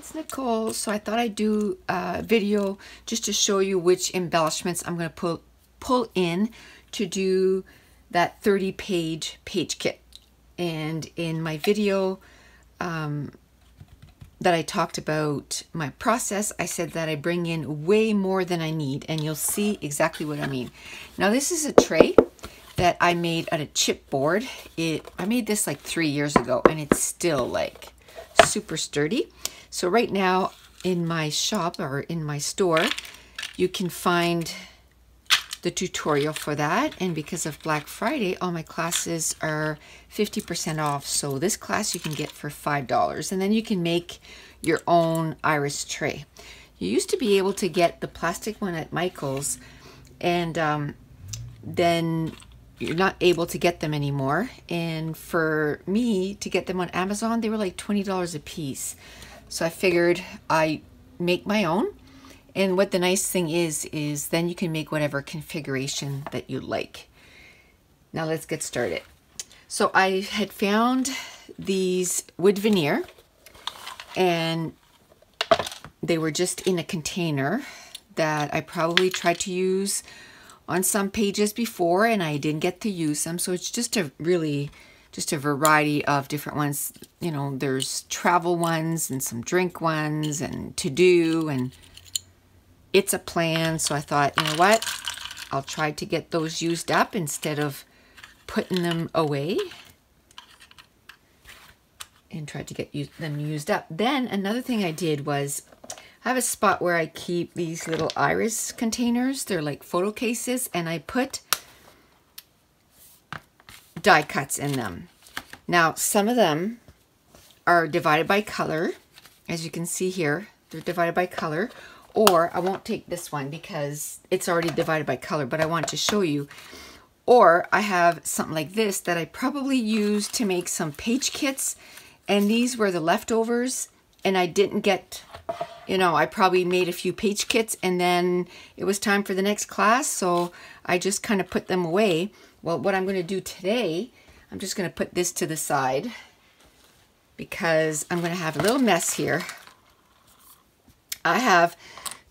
it's Nicole. So I thought I'd do a video just to show you which embellishments I'm going to pull in to do that 30-page page kit. And in my video that I talked about my process, I said that I bring in way more than I need, and you'll see exactly what I mean. Now this is a tray that I made out of chipboard. I made this like 3 years ago, and it's still like super sturdy. So right now in my shop or in my store, you can find the tutorial for that. And because of Black Friday, all my classes are 50% off. So this class you can get for $5, and then you can make your own iris tray. You used to be able to get the plastic one at Michael's, and then you're not able to get them anymore. And for me to get them on Amazon, they were like $20 a piece. So I figured I make my own. And what the nice thing is then you can make whatever configuration that you like. Now let's get started. So I had found these wood veneer, and they were just in a container that I probably tried to use on some pages before, and I didn't get to use them. So it's just a variety of different ones. You know, there's travel ones and some drink ones and to do, and it's a plan. So I thought, you know what, I'll try to get those used up instead of putting them away, and try to get them used up. Then another thing I did was, I have a spot where I keep these little iris containers. They're like photo cases, and I put die cuts in them. Now, some of them are divided by color. As you can see here, they're divided by color. Or I won't take this one because it's already divided by color, but I want to show you. Or I have something like this that I probably used to make some page kits, and these were the leftovers, and I didn't get, you know, I probably made a few page kits and then it was time for the next class, so I just kind of put them away. Well, what I'm going to do today, I'm just going to put this to the side because I'm going to have a little mess here. I have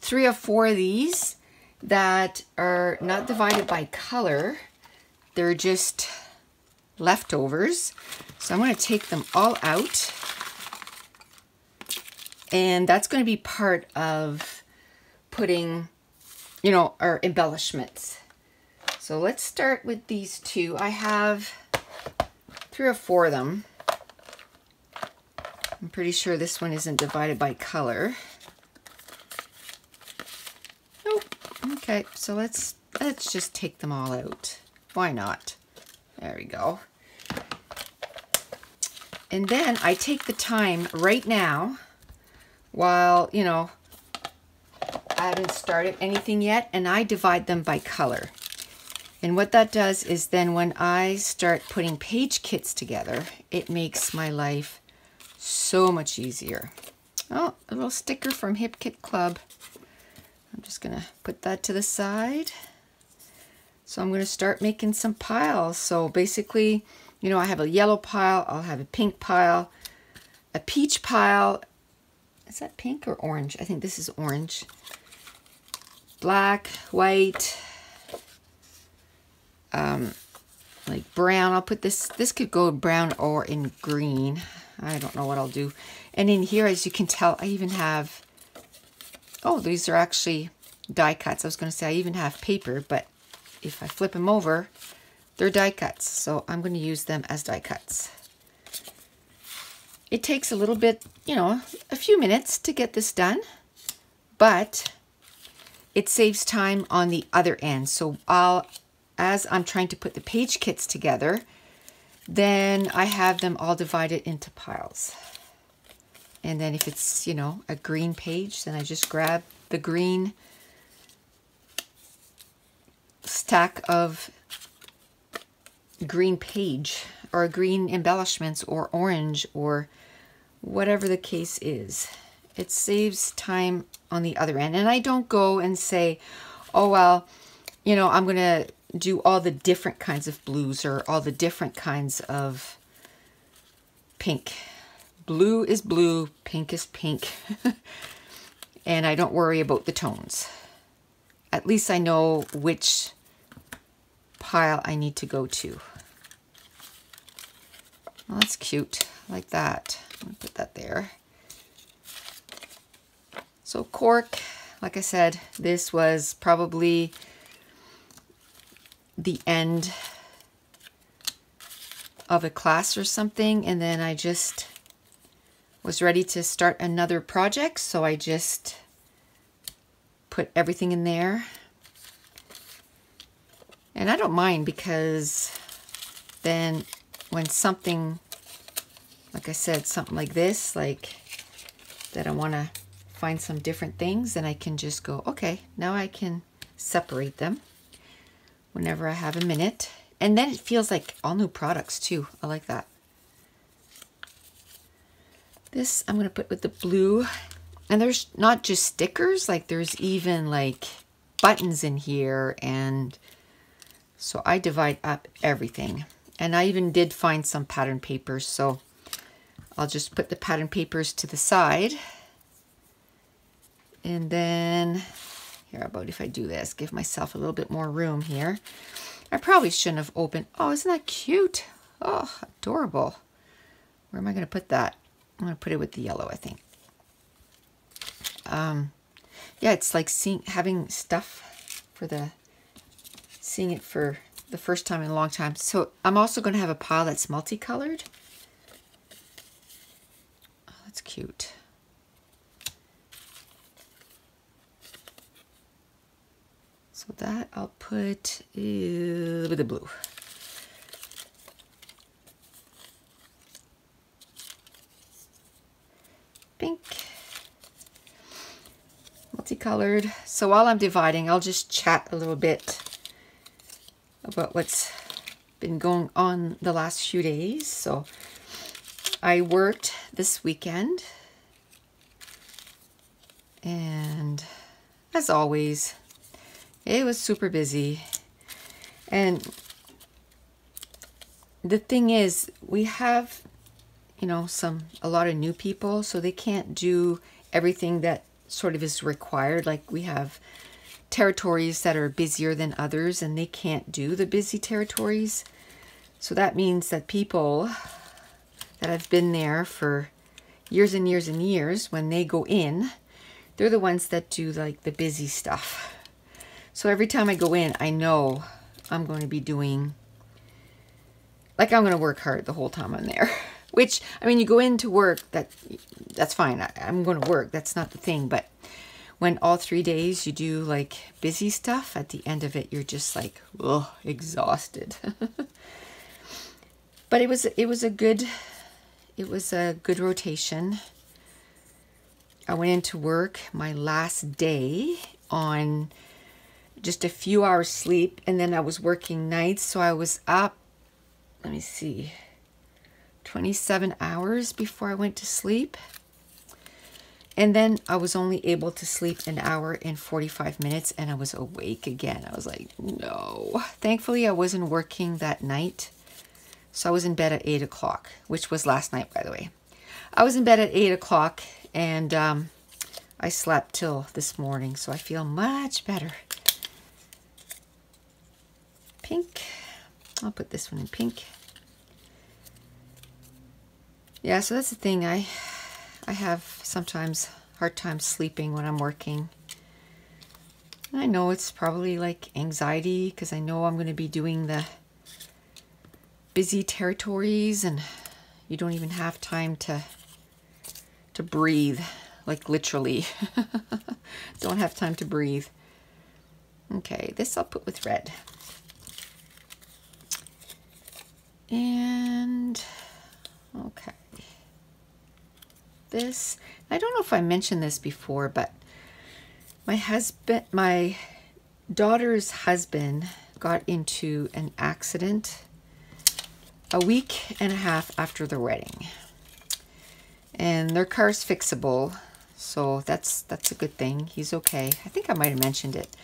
3 or 4 of these that are not divided by color. They're just leftovers. So I'm going to take them all out. And that's going to be part of putting, you know, our embellishments. So let's start with these 2. I have 3 or 4 of them. I'm pretty sure this one isn't divided by color. Okay, so let's just take them all out. Why not? There we go. And then I take the time right now, while, you know, I haven't started anything yet, and I divide them by color. And what that does is then when I start putting page kits together, it makes my life so much easier. Oh, a little sticker from Hip Kit Club. I'm just going to put that to the side. So I'm going to start making some piles. So basically, you know, I have a yellow pile, I'll have a pink pile, a peach pile. Is that pink or orange? I think this is orange. Black, white, like brown. I'll put this could go brown or in green. I don't know what I'll do. And in here, as you can tell, I even have, oh, these are actually die cuts. I was going to say I even have paper, but if I flip them over, they're die cuts. So I'm going to use them as die cuts. It takes a little bit, you know, a few minutes to get this done, but it saves time on the other end. So as I'm trying to put the page kits together, then I have them all divided into piles. And then if it's, you know, a green page, then I just grab the green stack of green page or green embellishments or orange or whatever the case is. It saves time on the other end. And I don't go and say, oh, well, you know, I'm going to do all the different kinds of blues or all the different kinds of pink. blue is blue, pink is pink. And I don't worry about the tones. At least I know which pile I need to go to. Well, that's cute, like that. I'm gonna put that there. So cork, like I said, this was probably the end of a class or something, and then I just was ready to start another project, so I just put everything in there. And I don't mind, because then when something, like I said, something like this, like that I want to find some different things, then I can just go, okay, now I can separate them whenever I have a minute. And then it feels like all new products too. I like that. This I'm going to put with the blue. And there's not just stickers, like there's even like buttons in here. And so I divide up everything. And I even did find some pattern papers. So I'll just put the pattern papers to the side. And then, here, how about if I do this, give myself a little bit more room here. I probably shouldn't have opened. Oh, isn't that cute? Oh, adorable. Where am I going to put that? I'm going to put it with the yellow, I think. Yeah, it's like having stuff for seeing it for the first time in a long time. So I'm also going to have a pile that's multicolored. Oh, that's cute. So that I'll put with the blue. Pink. Multicolored. So while I'm dividing, I'll just chat a little bit about what's been going on the last few days. So I worked this weekend, and as always, it was super busy. And the thing is, we have, you know, a lot of new people, so they can't do everything that sort of is required. Like we have territories that are busier than others, and they can't do the busy territories. So that means that people that have been there for years and years and years, when they go in, they're the ones that do like the busy stuff. So every time I go in, I know I'm going to be doing, like I'm going to work hard the whole time I'm there. Which, I mean, you go into work, that's fine. I'm going to work. That's not the thing. But when all 3 days you do like busy stuff, at the end of it, you're just like, ugh, exhausted. But it was a good rotation. I went into work my last day on just a few hours sleep, and then I was working nights, so I was up, let me see, 27 hours before I went to sleep. And then I was only able to sleep an hour and 45 minutes, and I was awake again. I was like, no. Thankfully, I wasn't working that night, so I was in bed at 8 o'clock, which was last night, by the way. I was in bed at 8 o'clock, and I slept till this morning, so I feel much better. Pink. I'll put this one in pink. Yeah, so that's the thing. I have sometimes hard time sleeping when I'm working. I know it's probably like anxiety, because I know I'm going to be doing the busy territories, and you don't even have time to breathe, like literally. Don't have time to breathe. Okay, this I'll put with red. And okay, this, I don't know if I mentioned this before, but my daughter's husband got into an accident a week and a half after the wedding, and their car's fixable, so that's a good thing. He's okay. I think I might have mentioned it.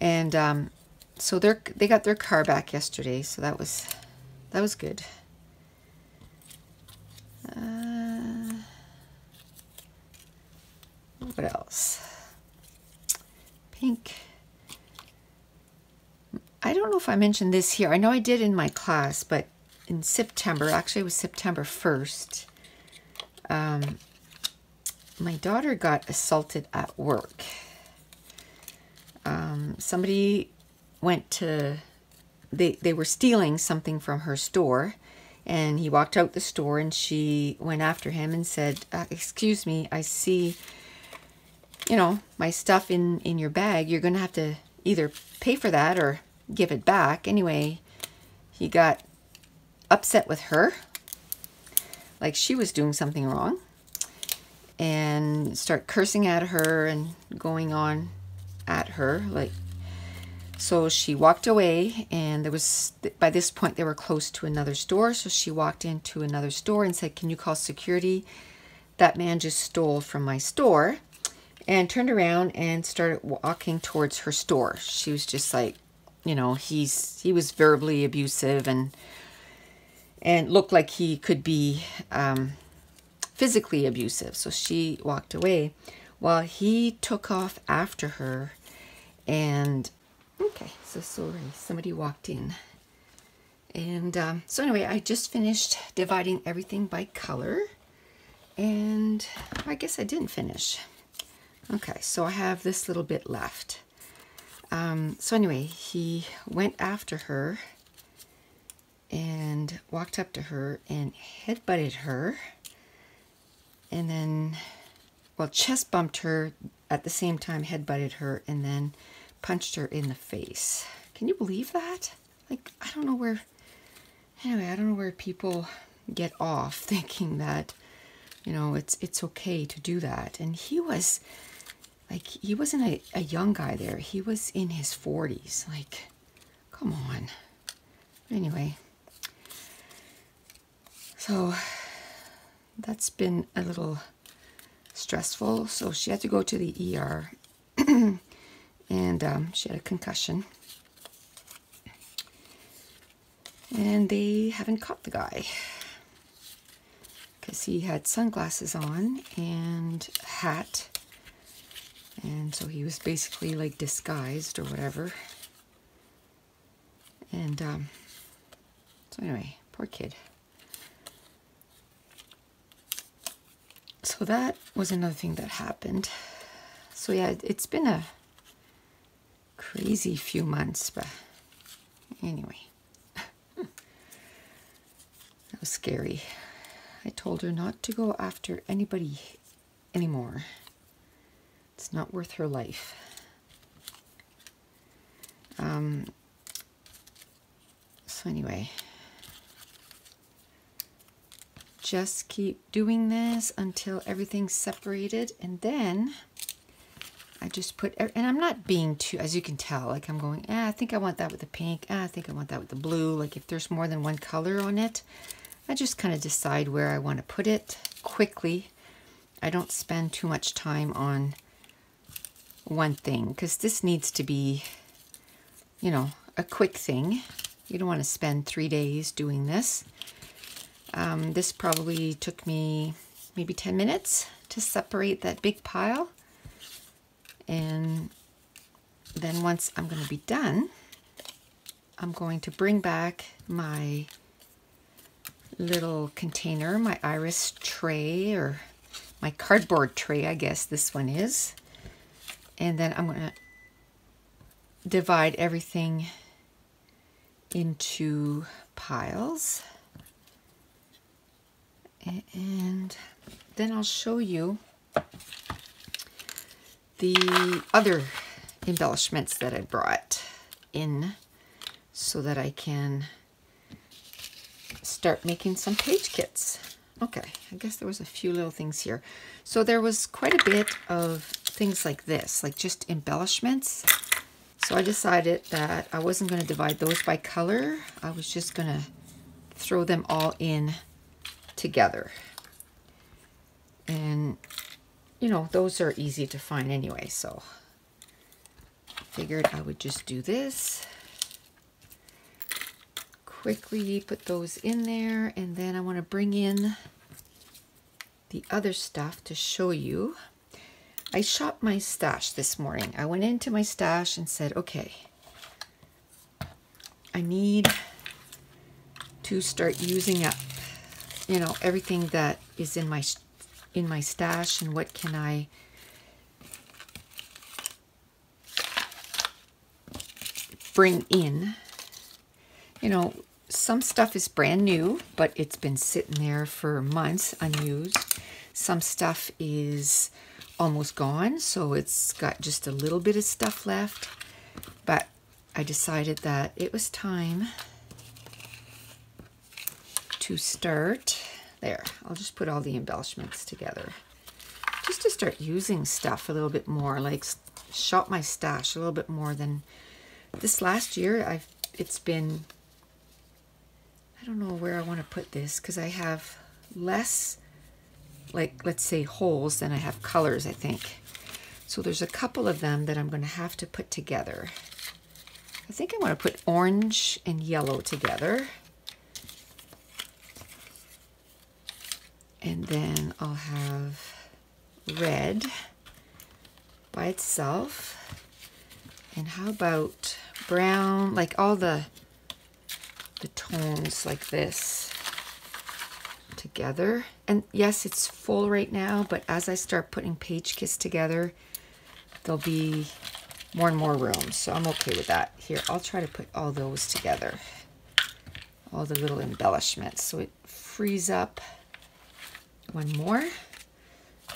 And so they got their car back yesterday, so that was good. What else? Pink. I don't know if I mentioned this here. I know I did in my class, but in September, actually it was September 1st, my daughter got assaulted at work. Somebody went to, they were stealing something from her store, and he walked out the store and she went after him and said, excuse me, I see, you know, my stuff in your bag. You're going to have to either pay for that or give it back. Anyway, he got upset with her, like she was doing something wrong, and start cursing at her and going on at her. Like, so she walked away, and there was, by this point they were close to another store, so she walked into another store and said, can you call security? That man just stole from my store, and turned around and started walking towards her store. She was just like, you know, he was verbally abusive and looked like he could be physically abusive. So she walked away while he took off after her. And okay, so sorry, somebody walked in. And so anyway, I just finished dividing everything by color, and I guess I didn't finish. Okay, so I have this little bit left. So anyway, he went after her and walked up to her and headbutted her, and then, well, chest bumped her at the same time, headbutted her, and then punched her in the face. Can you believe that? Like, I don't know where, anyway, I don't know where people get off thinking that, you know, it's okay to do that. And he was, like, he wasn't a young guy there. He was in his 40s. Like, come on. Anyway, so that's been a little stressful. So she had to go to the ER, and she had a concussion. And they haven't caught the guy because he had sunglasses on and a hat. And so he was basically like disguised or whatever. And so anyway, poor kid. So that was another thing that happened. So yeah, it's been a crazy few months, but anyway. That was scary. I told her not to go after anybody anymore. It's not worth her life. So anyway, just keep doing this until everything's separated, and then I just put, and I'm not being too, as you can tell, like I'm going, I think I want that with the pink, I think I want that with the blue. Like if there's more than one color on it, I just kind of decide where I want to put it quickly. I don't spend too much time on one thing, because this needs to be, you know, a quick thing. You don't want to spend 3 days doing this. This probably took me maybe 10 minutes to separate that big pile. And then once I'm going to be done, I'm going to bring back my little container, my iris tray, or my cardboard tray, I guess this one is. And then I'm going to divide everything into piles. And then I'll show you the other embellishments that I brought in so that I can start making some page kits. Okay, I guess there was a few little things here. So there was quite a bit of things like this, like just embellishments. So I decided that I wasn't going to divide those by color. I was just going to throw them all in together. And, you know, those are easy to find anyway, so I figured I would just do this. Quickly put those in there, and then I want to bring in the other stuff to show you. I shopped my stash this morning. I went into my stash and said, okay, I need to start using up, you know, everything that is in my stash, and what can I bring in. You know, some stuff is brand new, but it's been sitting there for months unused. Some stuff is almost gone, so it's got just a little bit of stuff left. But I decided that it was time to start. There, I'll just put all the embellishments together. Just to start using stuff a little bit more, like shop my stash a little bit more than this last year. It's been, I don't know where I want to put this, because I have less, like, let's say holes than I have colors, I think. So there's a couple of them that I'm going to have to put together. I think I want to put orange and yellow together. And then I'll have red by itself. And how about brown, like all the tones like this together. And yes, it's full right now, but as I start putting page kits together, there'll be more and more room. So I'm okay with that. Here, I'll try to put all those together. All the little embellishments. So it frees up. One more.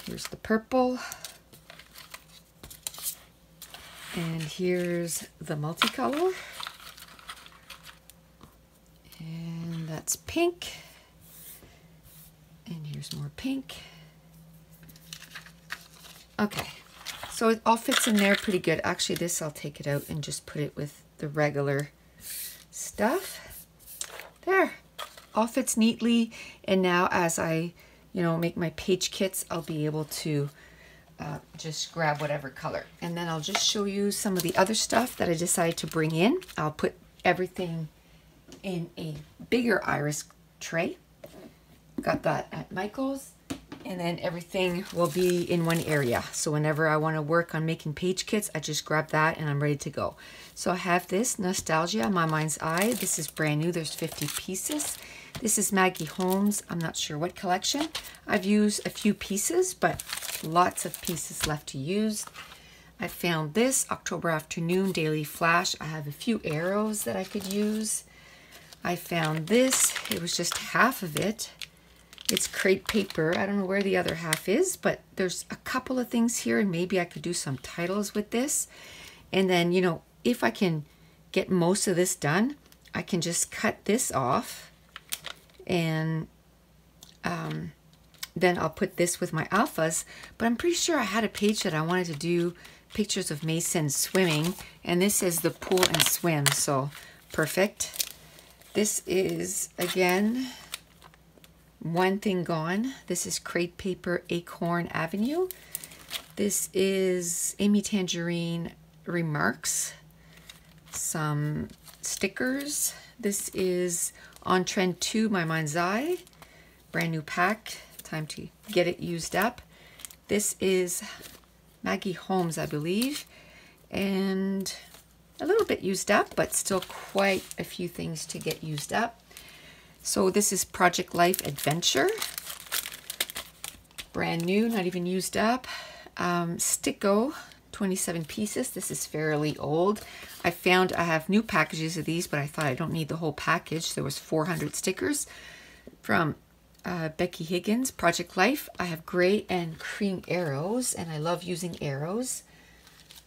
Here's the purple. And here's the multicolor. And that's pink. And here's more pink. Okay, so it all fits in there pretty good. Actually, this I'll take it out and just put it with the regular stuff. There, all fits neatly. And now as I, you know, make my page kits, I'll be able to just grab whatever color. And then I'll just show you some of the other stuff that I decided to bring in. I'll put everything in a bigger iris tray. Got that at Michael's. And then everything will be in one area. So whenever I want to work on making page kits, I just grab that and I'm ready to go. So I have this Nostalgia, My Mind's Eye. This is brand new. There's 50 pieces. This is Maggie Holmes. I'm not sure what collection. I've used a few pieces, but lots of pieces left to use. I found this October Afternoon Daily Flash. I have a few arrows that I could use. I found this. It was just half of it. It's crepe paper. I don't know where the other half is, but there's a couple of things here, and maybe I could do some titles with this. And then, you know, if I can get most of this done, I can just cut this off, and then I'll put this with my alphas. But I'm pretty sure I had a page that I wanted to do pictures of Mason swimming, and this is the pool and swim, so perfect. This is, again, One Thing Gone. This is crepe paper, Acorn Avenue. This is Amy Tangerine Remarks. Some stickers. This is On Trend 2, My Mind's Eye. Brand new pack. Time to get it used up. This is Maggie Holmes, I believe. And a little bit used up, but still quite a few things to get used up. So this is Project Life Adventure. Brand new, not even used up. Sticko, 27 pieces. This is fairly old. I found I have new packages of these, but I thought I don't need the whole package. There was 400 stickers from Becky Higgins, Project Life. I have gray and cream arrows, and I love using arrows.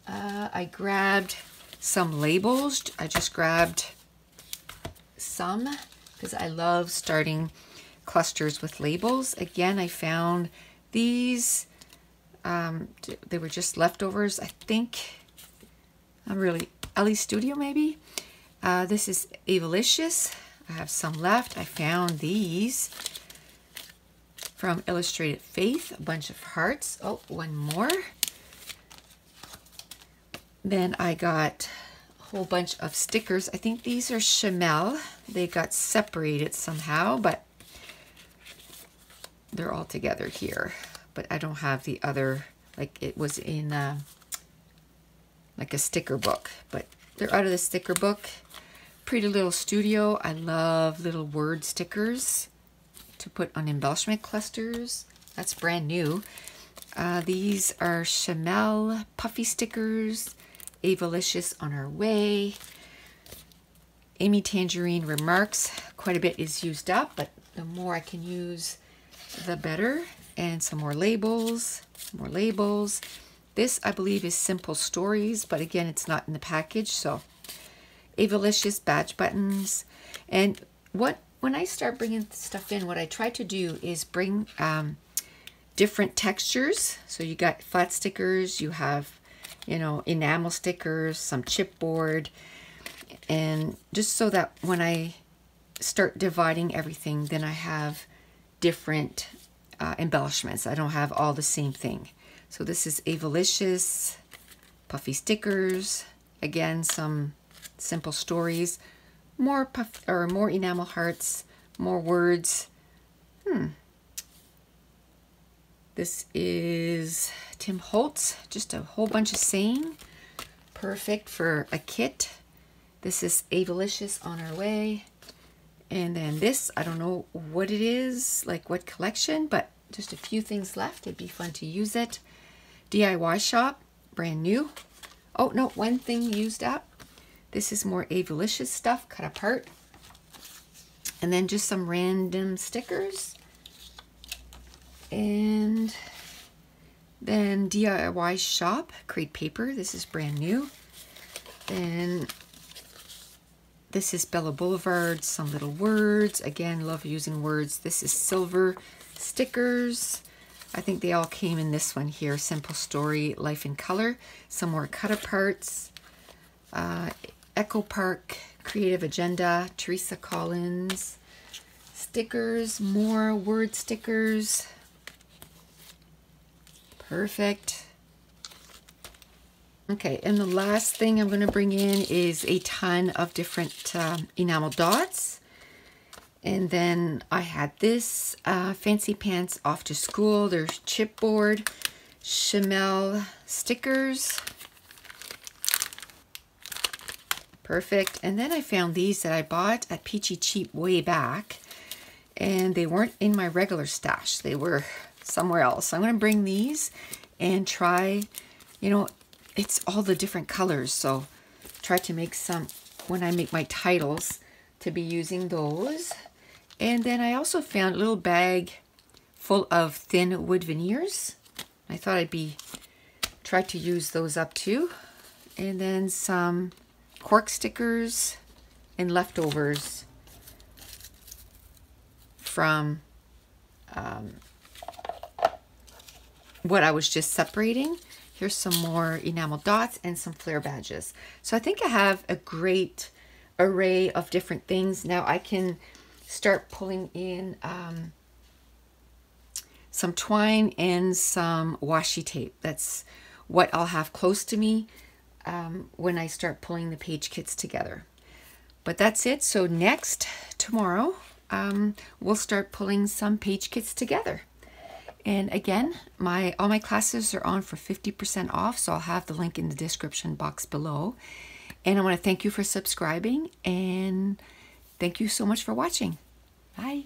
I grabbed some labels. I just grabbed some because I love starting clusters with labels. Again, I found these. They were just leftovers, I think. I'm really, Ellie Studio maybe. This is Embellishment. I have some left. I found these from Illustrated Faith, a bunch of hearts. Oh, one more. Then I got a whole bunch of stickers. I think these are Chamel. They got separated somehow, but they're all together here. But I don't have the other like it was in like a sticker book, but they're out of the sticker book. Pretty Little Studio. I love little word stickers to put on embellishment clusters. That's brand new. These are Chamel puffy stickers. Avalicious On Our Way. Amy Tangerine Remarks. Quite a bit is used up, but the more I can use, the better. And some more labels. More labels. This, I believe, is Simple Stories, but again, it's not in the package, so Avalicious badge buttons. And when I start bringing stuff in, what I try to do is bring different textures. So you got flat stickers, you have, you know, enamel stickers, some chipboard, and just so that when I start dividing everything, then I have different embellishments. I don't have all the same thing. So this is Avalicious, puffy stickers, again some Simple Stories, more more enamel hearts, more words. This is Tim Holtz, just a whole bunch of saying, perfect for a kit. This is Avalicious On Our Way. And then this, I don't know what it is, like what collection, but just a few things left. It'd be fun to use it. DIY shop, brand new. Oh no, one thing used up. This is more Avalicious stuff, cut apart. And then just some random stickers. And then DIY shop, create paper. This is brand new. Then this is Bella Boulevard, some little words. Again, love using words. This is silver stickers. I think they all came in this one here. Simple Story, Life in Color. Some more cut aparts. Echo Park, Creative Agenda, Teresa Collins. Stickers, more word stickers. Perfect. Okay, and the last thing I'm going to bring in is a ton of different enamel dots. And then I had this Fancy Pants Off to School. There's chipboard, Chamel stickers. Perfect. And then I found these that I bought at Peachy Cheap way back. And they weren't in my regular stash. They were somewhere else. So I'm going to bring these and try, you know, it's all the different colors. So try to make some, when I make my titles, to be using those. And then I also found a little bag full of thin wood veneers. I thought I'd try to use those up too. And then some cork stickers and leftovers from what I was just separating. Here's some more enamel dots and some flare badges. So I think I have a great array of different things. Now I can start pulling in some twine and some washi tape. That's what I'll have close to me when I start pulling the page kits together. But that's it. So next, tomorrow, we'll start pulling some page kits together. And again, all my classes are on for 50% off, so I'll have the link in the description box below. And I want to thank you for subscribing, and thank you so much for watching. Bye.